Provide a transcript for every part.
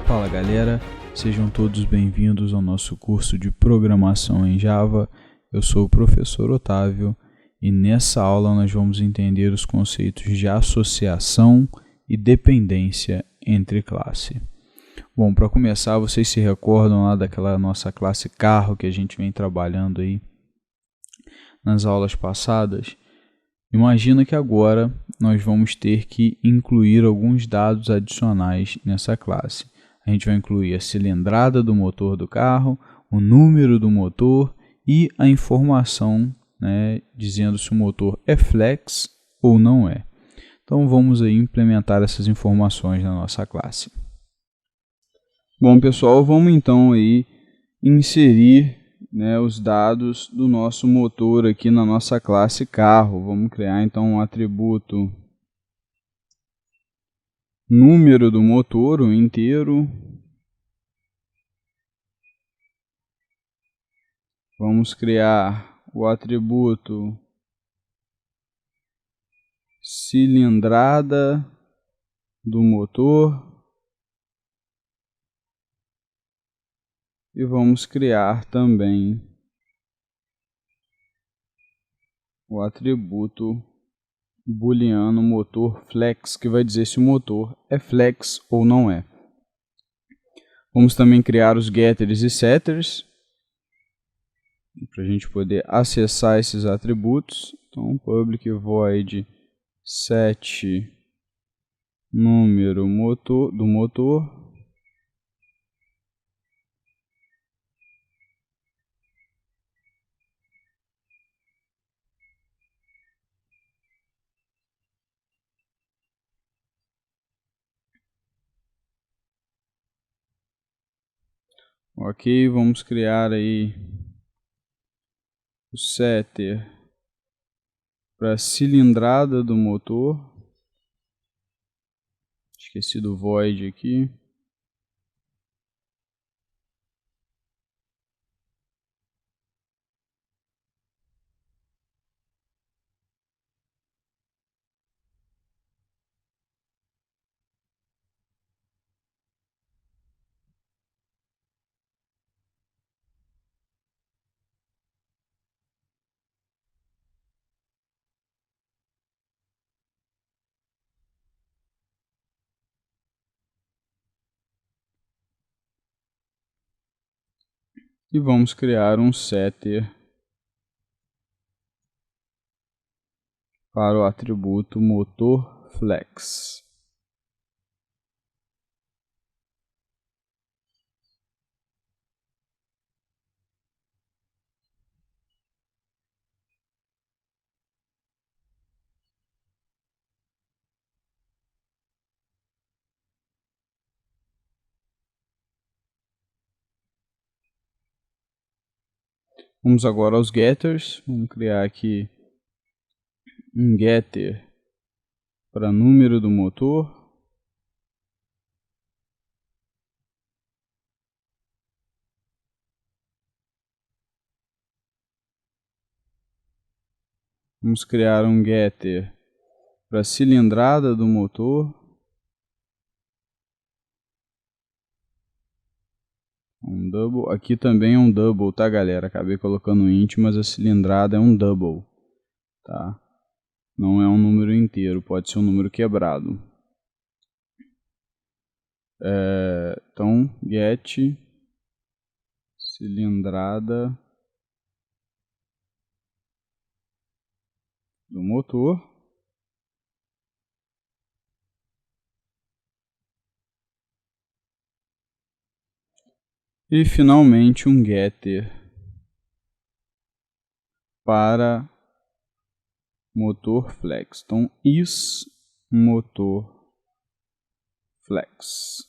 Fala galera, sejam todos bem-vindos ao nosso curso de Programação em Java. Eu sou o professor Otávio e nessa aula nós vamos entender os conceitos de associação e dependência entre classe. Bom, para começar, vocês se recordam lá daquela nossa classe carro que a gente vem trabalhando aí nas aulas passadas? Imagina que agora nós vamos ter que incluir alguns dados adicionais nessa classe. A gente vai incluir a cilindrada do motor do carro, o número do motor e a informação, né, dizendo se o motor é flex ou não é. Então vamos aí implementar essas informações na nossa classe. Bom pessoal, vamos então aí inserir, né, os dados do nosso motor aqui na nossa classe carro. Vamos criar então um atributo número do motor, o inteiro. Vamos criar o atributo cilindrada do motor. E vamos criar também o atributo booleano motor flex, que vai dizer se o motor é flex ou não é. Vamos também criar os getters e setters, para a gente poder acessar esses atributos. Então, public void set número do motor. Ok, vamos criar aí o setter para cilindrada do motor. Esqueci do void aqui. E vamos criar um setter para o atributo motor flex. Vamos agora aos getters. Vamos criar aqui um getter para número do motor. Vamos criar um getter para cilindrada do motor. Um double. Aqui também é um double, tá galera? Acabei colocando int, mas a cilindrada é um double, tá? Não é um número inteiro, pode ser um número quebrado. Então, get cilindrada do motor. E finalmente um getter para motor flex. Então, is motor flex.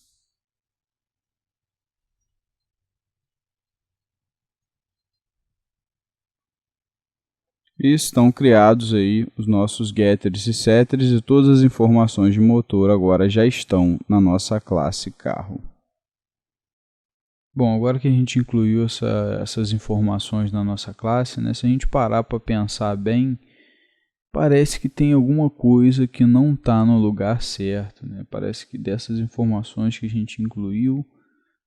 E estão criados aí os nossos getters e setters e todas as informações de motor agora já estão na nossa classe carro. Bom, agora que a gente incluiu essas informações na nossa classe, né, se a gente parar para pensar bem, parece que tem alguma coisa que não está no lugar certo, né? Parece que dessas informações que a gente incluiu,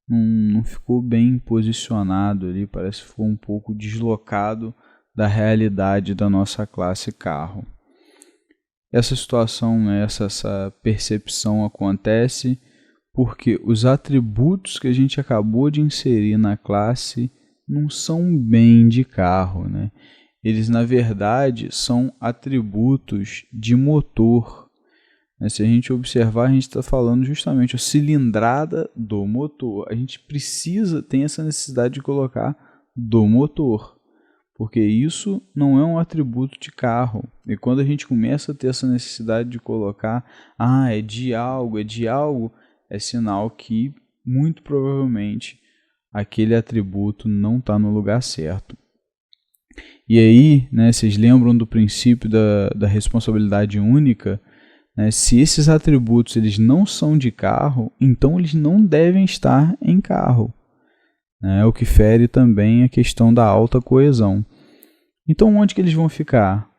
não ficou bem posicionado ali, parece que ficou um pouco deslocado da realidade da nossa classe carro. Essa situação, né, essa percepção acontece porque os atributos que a gente acabou de inserir na classe não são bem de carro, né? Eles, na verdade, são atributos de motor. Se a gente observar, a gente está falando justamente a cilindrada do motor. A gente tem essa necessidade de colocar do motor, porque isso não é um atributo de carro. E quando a gente começa a ter essa necessidade de colocar, é de algo, é sinal que, muito provavelmente, aquele atributo não está no lugar certo. E aí, né, vocês lembram do princípio da responsabilidade única? Né? Se esses atributos eles não são de carro, então eles não devem estar em carro. Né? O que fere também a questão da alta coesão. Então, onde que eles vão ficar?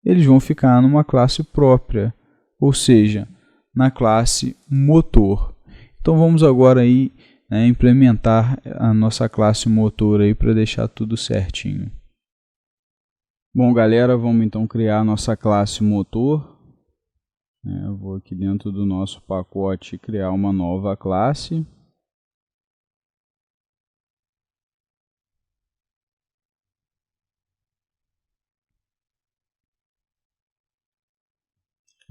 Eles vão ficar numa classe própria, ou seja, na classe motor. Então, vamos agora aí, né, implementar a nossa classe motor aí para deixar tudo certinho. Bom, galera, vamos então criar a nossa classe motor. Eu vou aqui dentro do nosso pacote criar uma nova classe.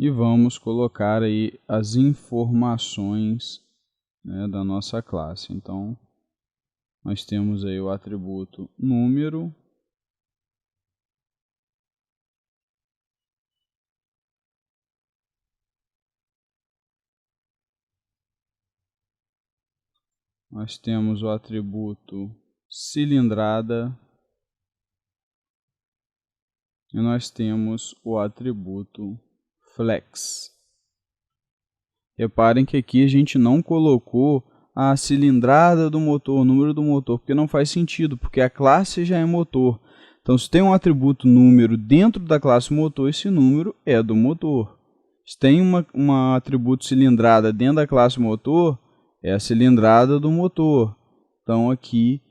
E vamos colocar aí as informações, né, da nossa classe. Então, nós temos aí o atributo número. Nós temos o atributo cilindrada. E nós temos o atributo flex. Reparem que aqui a gente não colocou a cilindrada do motor, o número do motor, porque não faz sentido, porque a classe já é motor. Então, se tem um atributo número dentro da classe motor, esse número é do motor. Se tem uma atributo cilindrada dentro da classe motor, é a cilindrada do motor. Então, aqui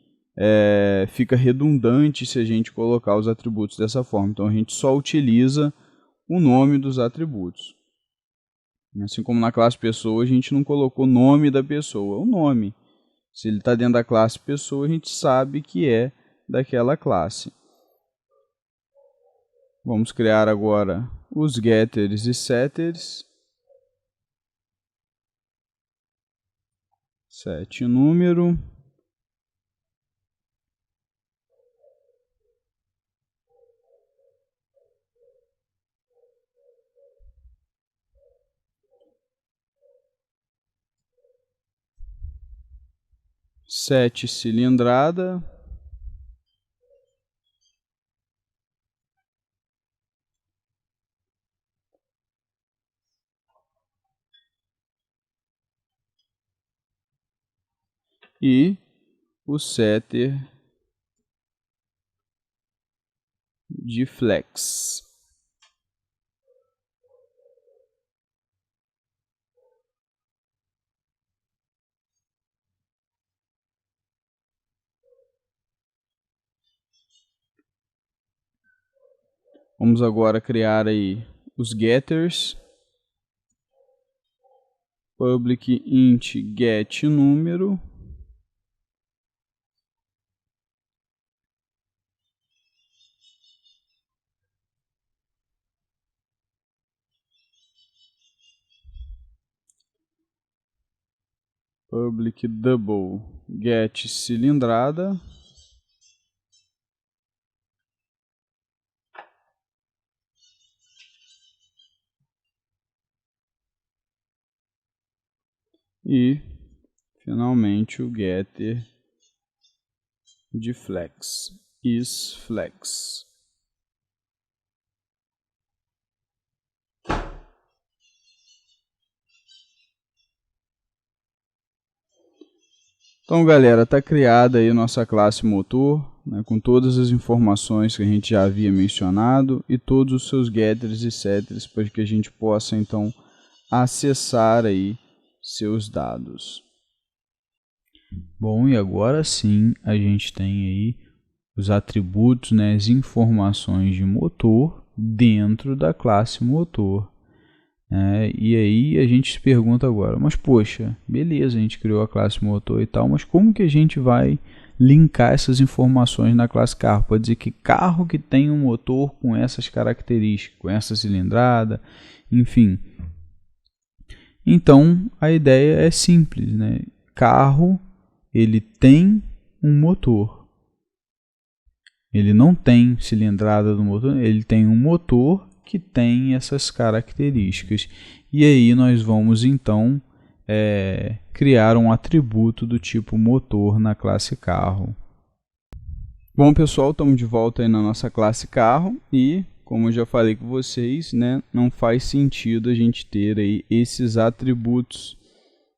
fica redundante se a gente colocar os atributos dessa forma. Então, a gente só utiliza o nome dos atributos. Assim como na classe pessoa, a gente não colocou o nome da pessoa, é o nome. Se ele está dentro da classe pessoa, a gente sabe que é daquela classe. Vamos criar agora os getters e setters. Set número. Set cilindrada. E o setter de flex. Vamos agora criar aí os getters. Public int get número. Public double get cilindrada. E finalmente o getter de flex, isFlex. Então, galera, está criada aí nossa classe motor, né, com todas as informações que a gente já havia mencionado e todos os seus getters e setters para que a gente possa então acessar aí seus dados. Bom, e agora sim a gente tem aí os atributos, né, as informações de motor dentro da classe motor. E aí a gente se pergunta agora, mas poxa, beleza, a gente criou a classe motor e tal, mas como que a gente vai linkar essas informações na classe carro? Pode dizer que carro que tem um motor com essas características, com essa cilindrada, enfim. Então a ideia é simples, né? Carro, ele tem um motor. Ele não tem cilindrada do motor, ele tem um motor que tem essas características. E aí nós vamos então criar um atributo do tipo motor na classe carro. Bom, pessoal, estamos de volta aí na nossa classe carro e, como eu já falei com vocês, né, não faz sentido a gente ter aí esses atributos,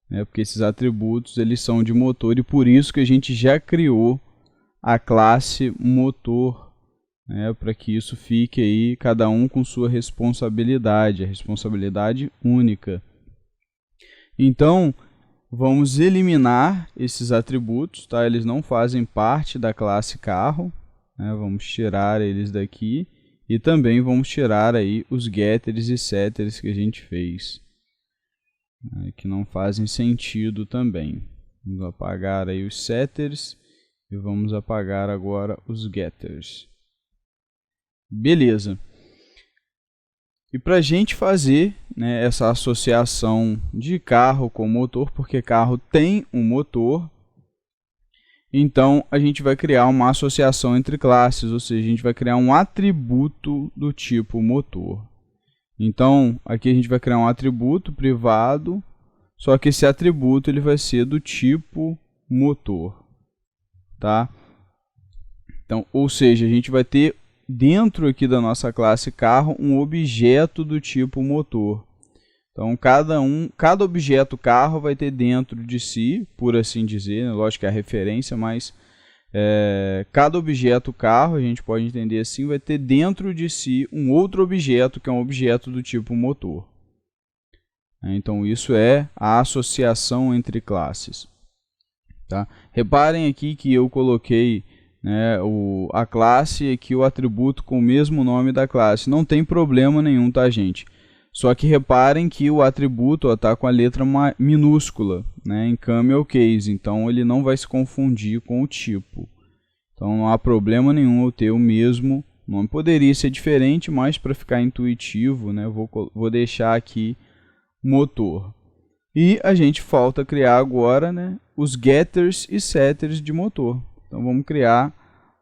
né, porque esses atributos eles são de motor e por isso que a gente já criou a classe motor, para que isso fique aí cada um com sua responsabilidade, a responsabilidade única. Então, vamos eliminar esses atributos, tá? Eles não fazem parte da classe carro, né? Vamos tirar eles daqui e também vamos tirar aí os getters e setters que a gente fez, né? Que não fazem sentido também. Vamos apagar aí os setters e vamos apagar agora os getters. Beleza. E para a gente fazer, né, essa associação de carro com motor, porque carro tem um motor, então a gente vai criar uma associação entre classes, ou seja, a gente vai criar um atributo do tipo motor. Então aqui a gente vai criar um atributo privado, só que esse atributo ele vai ser do tipo motor, tá? Então, ou seja, a gente vai ter dentro aqui da nossa classe carro um objeto do tipo motor. Então cada objeto carro vai ter dentro de si, por assim dizer, né? Lógico que é a referência, mas cada objeto carro, a gente pode entender assim, vai ter dentro de si um outro objeto que é um objeto do tipo motor. Então isso é a associação entre classes, tá? Reparem aqui que eu coloquei, né, a classe e aqui o atributo com o mesmo nome da classe. Não tem problema nenhum, tá, gente? Só que reparem que o atributo está com a letra minúscula, né, em camel case, então ele não vai se confundir com o tipo. Então não há problema nenhum eu ter o mesmo nome. Poderia ser diferente, mas para ficar intuitivo, né, vou deixar aqui motor. E a gente falta criar agora, né, os getters e setters de motor. Então vamos criar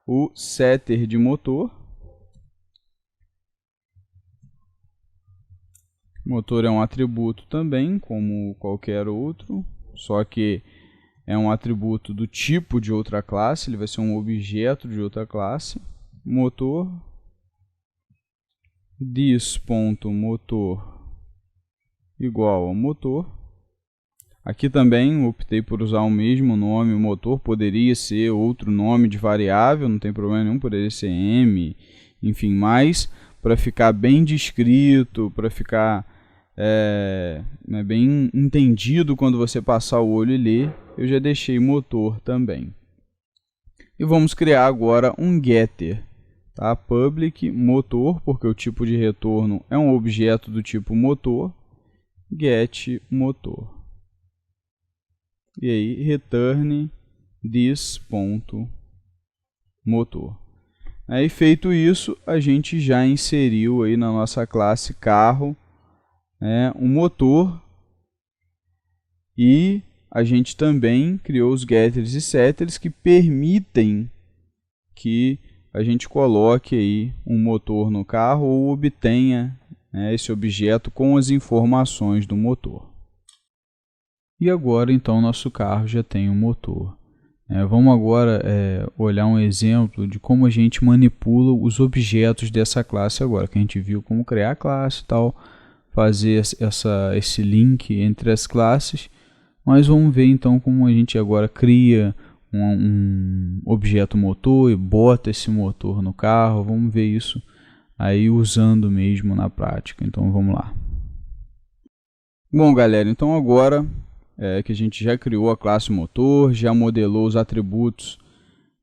o setter de motor. Motor é um atributo também, como qualquer outro, só que é um atributo do tipo de outra classe, ele vai ser um objeto de outra classe. Motor, this.motor igual a motor. Aqui também optei por usar o mesmo nome, o motor poderia ser outro nome de variável, não tem problema nenhum, poderia ser m, enfim, mas para ficar bem descrito, para ficar bem entendido quando você passar o olho e ler, eu já deixei motor também. E vamos criar agora um getter, tá? Public motor, porque o tipo de retorno é um objeto do tipo motor, get motor. E aí, return this.motor. Aí, feito isso, a gente já inseriu aí na nossa classe carro, um motor e a gente também criou os getters e setters que permitem que a gente coloque aí um motor no carro ou obtenha, esse objeto com as informações do motor. E agora, então, nosso carro já tem um motor. Vamos agora olhar um exemplo de como a gente manipula os objetos dessa classe agora, que a gente viu como criar a classe e tal, fazer esse link entre as classes. Mas vamos ver então como a gente agora cria um objeto motor e bota esse motor no carro. Vamos ver isso aí usando mesmo na prática. Então vamos lá. Bom, galera, então agora que a gente já criou a classe motor, já modelou os atributos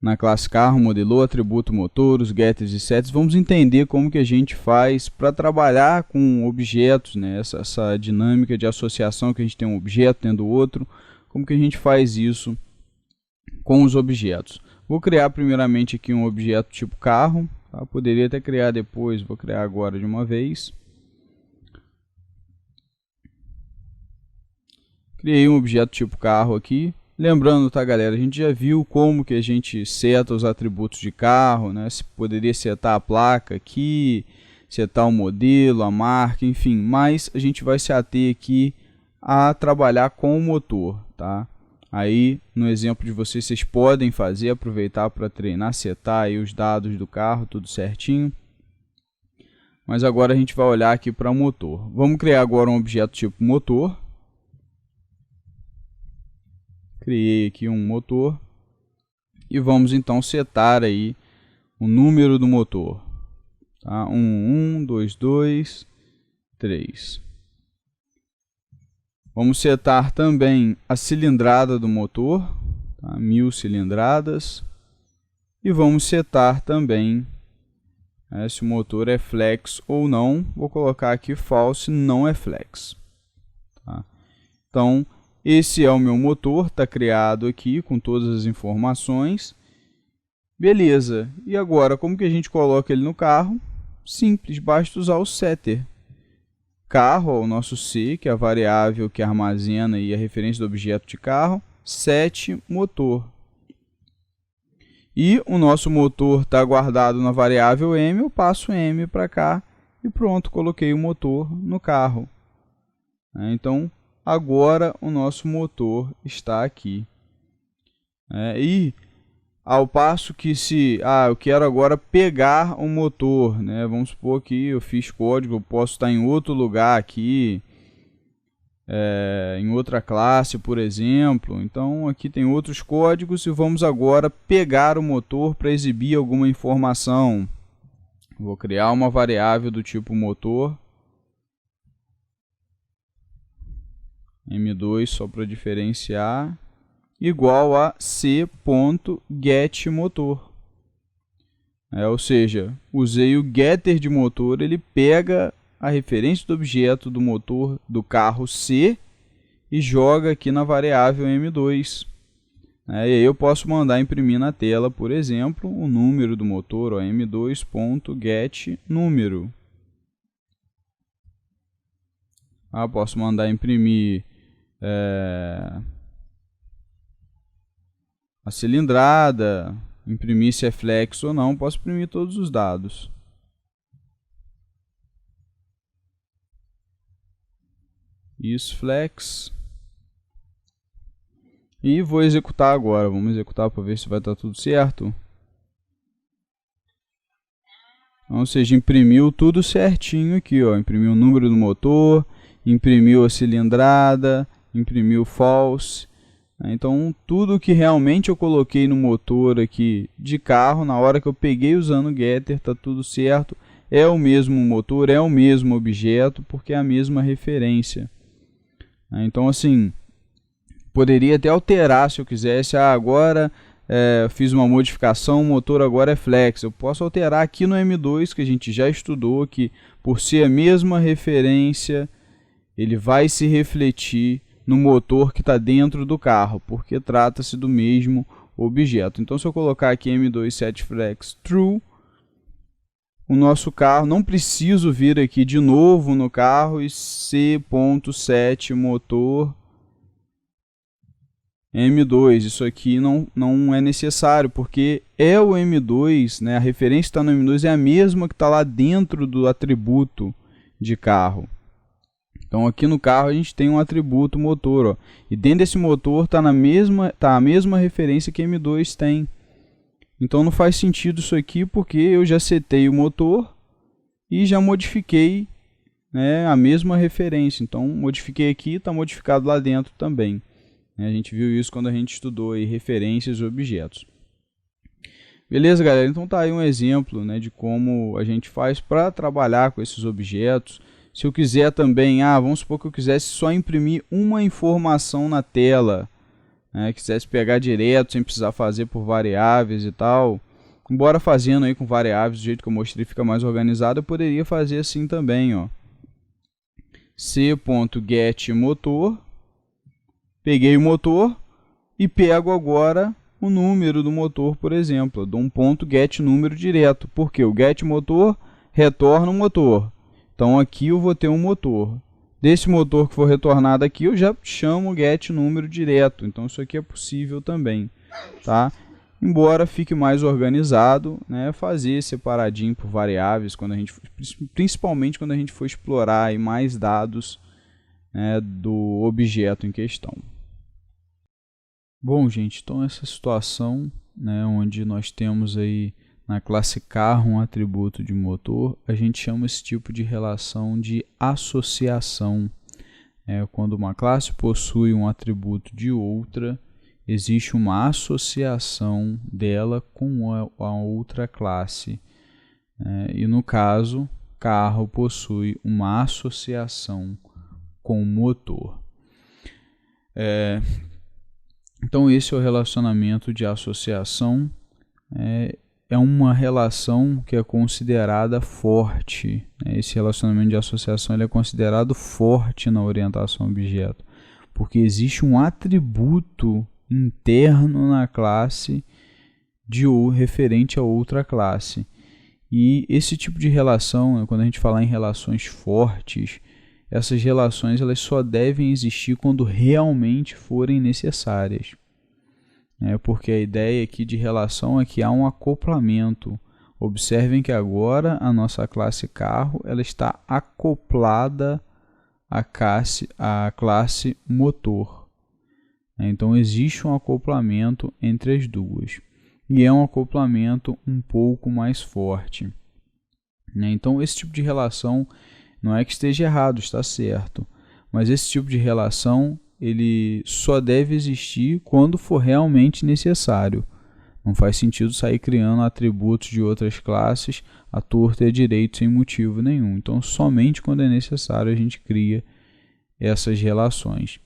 na classe carro, modelou o atributo motor, os getters e sets, vamos entender como que a gente faz para trabalhar com objetos, né? Essa dinâmica de associação que a gente tem um objeto dentro do outro, como que a gente faz isso com os objetos. Vou criar primeiramente aqui um objeto tipo carro, tá? Poderia até criar depois, vou criar agora de uma vez. Criei um objeto tipo carro aqui. Lembrando, tá, galera, a gente já viu como que a gente seta os atributos de carro, né? Se poderia setar a placa aqui, setar o modelo, a marca, enfim. Mas a gente vai se ater aqui a trabalhar com o motor, tá? Aí, no exemplo de vocês podem fazer, aproveitar para treinar, setar aí os dados do carro, tudo certinho. Mas agora a gente vai olhar aqui para o motor. Vamos criar agora um objeto tipo motor. Criei aqui um motor e vamos então setar aí o número do motor, tá? 1, 2, 2, 3. Vamos setar também a cilindrada do motor, tá? 1000 cilindradas, e vamos setar também se o motor é flex ou não. Vou colocar aqui false, não é flex, tá? Então esse é o meu motor, está criado aqui com todas as informações. Beleza, e agora como que a gente coloca ele no carro? Simples, basta usar o setter. Carro, o nosso C, que é a variável que armazena aí a referência do objeto de carro, set motor. E o nosso motor está guardado na variável M, eu passo M para cá e pronto, coloquei o motor no carro. Então, agora o nosso motor está aqui. E ao passo que se eu quero agora pegar o motor, né? Vamos supor que eu fiz código, eu posso estar em outro lugar aqui, em outra classe, por exemplo. Então aqui tem outros códigos e vamos agora pegar o motor para exibir alguma informação. Vou criar uma variável do tipo motor. M2 só para diferenciar, igual a c.getMotor. Ou seja, usei o getter de motor, ele pega a referência do objeto do motor do carro C e joga aqui na variável M2. E aí eu posso mandar imprimir na tela, por exemplo, o número do motor, m2.getNúmero. Posso mandar imprimir a cilindrada, imprimir se é flex ou não, posso imprimir todos os dados. Isso, flex. E vou executar agora, vamos executar para ver se vai estar tudo certo. Então, ou seja, imprimiu tudo certinho aqui, ó. Imprimiu o número do motor, imprimiu a cilindrada, imprimiu false. Então tudo que realmente eu coloquei no motor aqui de carro, na hora que eu peguei usando o getter, está tudo certo. É o mesmo motor, é o mesmo objeto, porque é a mesma referência. Então assim, poderia até alterar se eu quisesse. Agora fiz uma modificação, o motor agora é flex. Eu posso alterar aqui no M2, que a gente já estudou, que por ser a mesma referência, ele vai se refletir no motor que está dentro do carro, porque trata-se do mesmo objeto. Então, se eu colocar aqui M2 set flex true, o nosso carro, não preciso vir aqui de novo no carro e c.set motor M2. Isso aqui não é necessário, porque é o M2, né? A referência que está no M2 é a mesma que está lá dentro do atributo de carro. Então aqui no carro a gente tem um atributo motor, ó, e dentro desse motor está a mesma referência que M2 tem. Então não faz sentido isso aqui, porque eu já setei o motor e já modifiquei, né, a mesma referência. Então modifiquei aqui, está modificado lá dentro também. A gente viu isso quando a gente estudou aí referências e objetos. Beleza, galera? Então tá aí um exemplo, né, de como a gente faz para trabalhar com esses objetos. Se eu quiser também, vamos supor que eu quisesse só imprimir uma informação na tela, né, quisesse pegar direto sem precisar fazer por variáveis e tal. Embora fazendo aí com variáveis, do jeito que eu mostrei fica mais organizado, eu poderia fazer assim também, ó. c.getMotor, peguei o motor e pego agora o número do motor, por exemplo. Eu dou um ponto getNúmero direto, porque o getMotor retorna o motor. Então aqui eu vou ter um motor. Desse motor que for retornado aqui, eu já chamo o getNúmero direto. Então isso aqui é possível também, tá? Embora fique mais organizado, né, fazer separadinho por variáveis, principalmente quando a gente for explorar aí mais dados, né, do objeto em questão. Bom, gente, então essa situação, né, onde nós temos aí na classe carro um atributo de motor, a gente chama esse tipo de relação de associação. Quando uma classe possui um atributo de outra, existe uma associação dela com a outra classe. E no caso, carro possui uma associação com motor. Então esse é o relacionamento de associação. É uma relação que é considerada forte. Esse relacionamento de associação ele é considerado forte na orientação a objeto, porque existe um atributo interno na classe referente a outra classe. E esse tipo de relação, quando a gente falar em relações fortes, essas relações elas só devem existir quando realmente forem necessárias. Porque a ideia aqui de relação é que há um acoplamento. Observem que agora a nossa classe carro ela está acoplada à classe motor. Então existe um acoplamento entre as duas. E é um acoplamento um pouco mais forte. Então esse tipo de relação não é que esteja errado, está certo. Mas esse tipo de relação ele só deve existir quando for realmente necessário. Não faz sentido sair criando atributos de outras classes à torta e à direita sem motivo nenhum. Então somente quando é necessário a gente cria essas relações.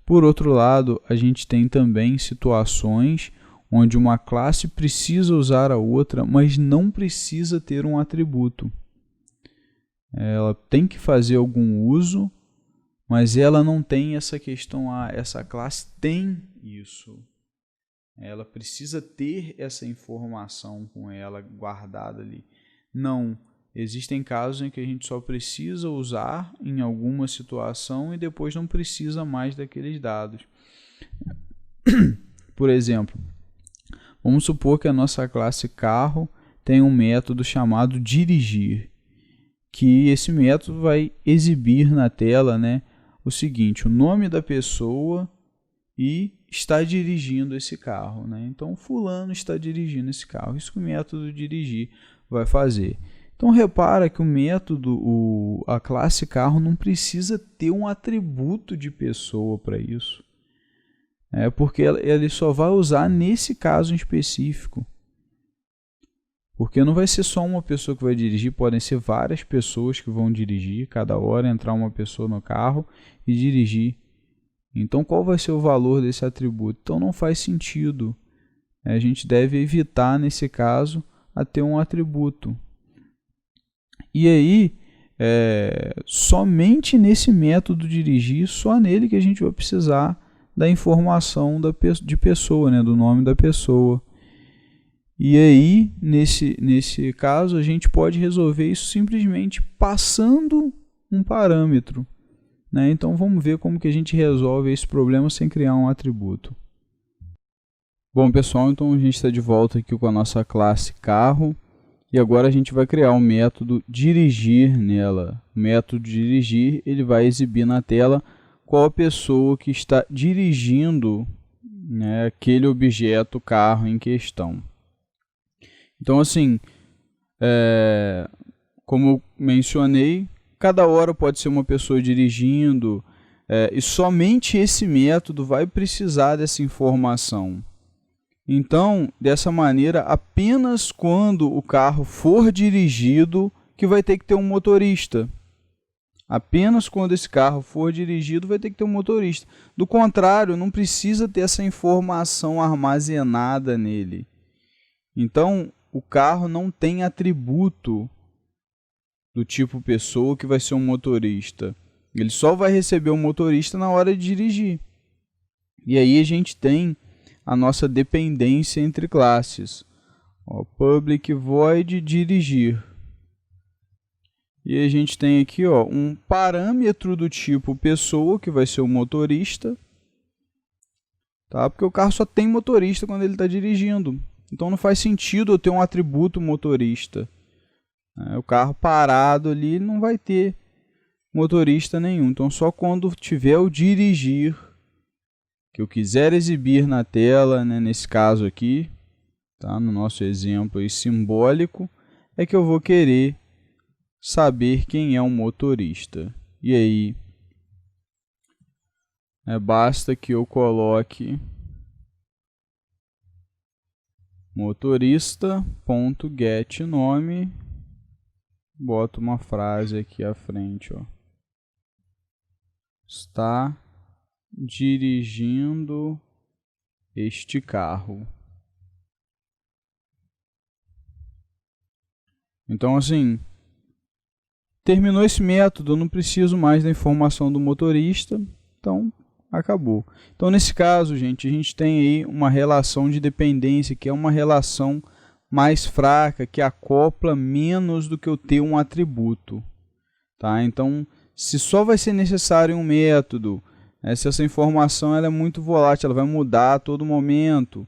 Por outro lado, a gente tem também situações onde uma classe precisa usar a outra, mas não precisa ter um atributo. Ela tem que fazer algum uso, mas ela não tem essa questão, essa classe tem isso. Ela precisa ter essa informação com ela guardada ali. Não. Existem casos em que a gente só precisa usar em alguma situação e depois não precisa mais daqueles dados. Por exemplo, vamos supor que a nossa classe carro tem um método chamado dirigir, que esse método vai exibir na tela, né, o seguinte, o nome da pessoa e está dirigindo esse carro. Então, fulano está dirigindo esse carro. Isso que o método dirigir vai fazer. Então repara que o método, a classe carro não precisa ter um atributo de pessoa para isso. Porque ele só vai usar nesse caso em específico. Porque não vai ser só uma pessoa que vai dirigir, podem ser várias pessoas que vão dirigir, cada hora entrar uma pessoa no carro e dirigir. Então qual vai ser o valor desse atributo? Então não faz sentido. A gente deve evitar nesse caso a ter um atributo. E aí, somente nesse método dirigir, só nele que a gente vai precisar da informação de pessoa, né, do nome da pessoa. E aí, nesse caso, a gente pode resolver isso simplesmente passando um parâmetro. Então, vamos ver como que a gente resolve esse problema sem criar um atributo. Bom, pessoal, então a gente está de volta aqui com a nossa classe carro. E agora a gente vai criar um método dirigir nela. O método dirigir ele vai exibir na tela qual a pessoa que está dirigindo, né, aquele objeto carro em questão. Então, assim, como eu mencionei, cada hora pode ser uma pessoa dirigindo, E somente esse método vai precisar dessa informação. Então, dessa maneira, apenas quando o carro for dirigido que vai ter que ter um motorista. Apenas quando esse carro for dirigido vai ter que ter um motorista. Do contrário, não precisa ter essa informação armazenada nele. Então, o carro não tem atributo do tipo pessoa que vai ser um motorista. Ele só vai receber um motorista na hora de dirigir. E aí a gente tem a nossa dependência entre classes. Public void dirigir. E a gente tem aqui um parâmetro do tipo pessoa, que vai ser o motorista. Tá? Porque o carro só tem motorista quando ele está dirigindo. Então não faz sentido eu ter um atributo motorista. O carro parado ali não vai ter motorista nenhum. Então só quando tiver o dirigir, que eu quiser exibir na tela, né, nesse caso aqui, tá? No nosso exemplo aí, simbólico, é que eu vou querer saber quem é um motorista. E aí, basta que eu coloque motorista.getNome, boto uma frase aqui à frente, está dirigindo este carro. Então, assim, terminou esse método, eu não preciso mais da informação do motorista, então acabou. Então, nesse caso, gente, a gente tem aí uma relação de dependência, que é uma relação mais fraca, que acopla menos do que eu ter um atributo. Tá? Então, se só vai ser necessário um método, se essa informação ela é muito volátil, ela vai mudar a todo momento,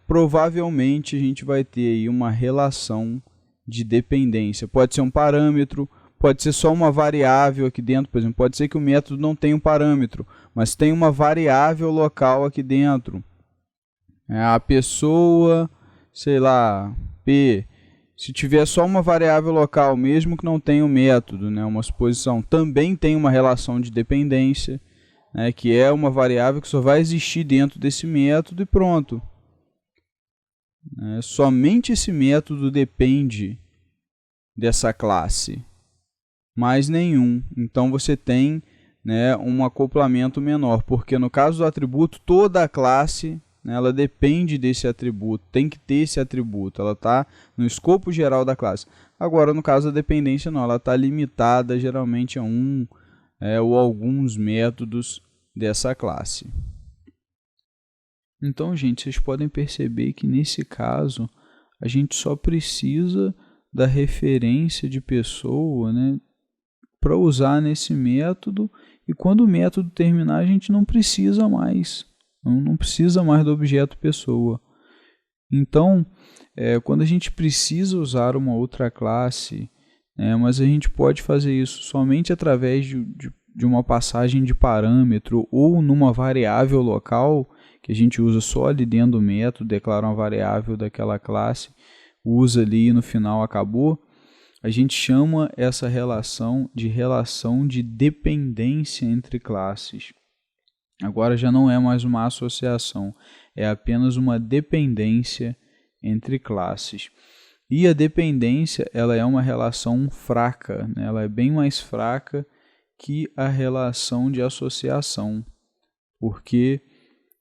provavelmente a gente vai ter aí uma relação de dependência. Pode ser um parâmetro, pode ser só uma variável aqui dentro, por exemplo, pode ser que o método não tenha um parâmetro, mas tem uma variável local aqui dentro. A pessoa, sei lá, P, se tiver só uma variável local, mesmo que não tenha um método, uma suposição, também tem uma relação de dependência, que é uma variável que só vai existir dentro desse método e pronto. Somente esse método depende dessa classe, mais nenhum. Então você tem um acoplamento menor, porque no caso do atributo, toda a classe ela depende desse atributo, tem que ter esse atributo, ela está no escopo geral da classe. Agora, no caso da dependência, não, ela está limitada geralmente a um ou alguns métodos dessa classe. Então, gente, vocês podem perceber que nesse caso a gente só precisa da referência de pessoa, para usar nesse método, e quando o método terminar a gente não precisa mais. Não precisa mais do objeto pessoa. Então, quando a gente precisa usar uma outra classe, mas a gente pode fazer isso somente através de uma passagem de parâmetro ou numa variável local, que a gente usa só ali dentro do método, declara uma variável daquela classe, usa ali e no final acabou, a gente chama essa relação de dependência entre classes. Agora já não é mais uma associação, é apenas uma dependência entre classes. E a dependência ela é uma relação fraca, ela é bem mais fraca que a relação de associação, porque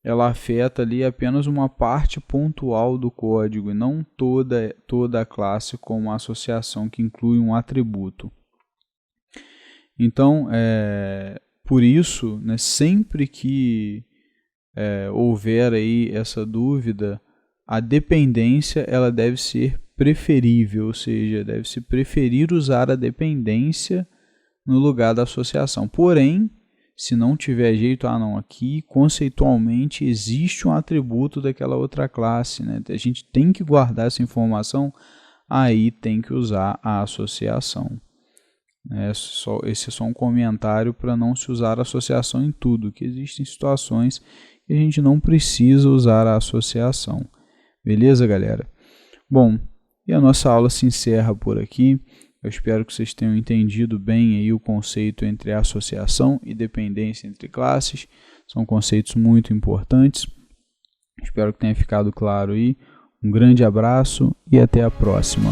ela afeta ali apenas uma parte pontual do código e não toda a classe como uma associação que inclui um atributo. Então, por isso, sempre que houver aí essa dúvida, a dependência ela deve ser preferível, ou seja, deve-se preferir usar a dependência no lugar da associação. Porém, se não tiver jeito, aqui conceitualmente existe um atributo daquela outra classe, a gente tem que guardar essa informação, aí tem que usar a associação. Esse é só um comentário para não se usar a associação em tudo, que existem situações que a gente não precisa usar a associação. Beleza, galera? Bom, e a nossa aula se encerra por aqui. Eu espero que vocês tenham entendido bem aí o conceito entre associação e dependência entre classes. São conceitos muito importantes. Espero que tenha ficado claro aí. Um grande abraço e até a próxima.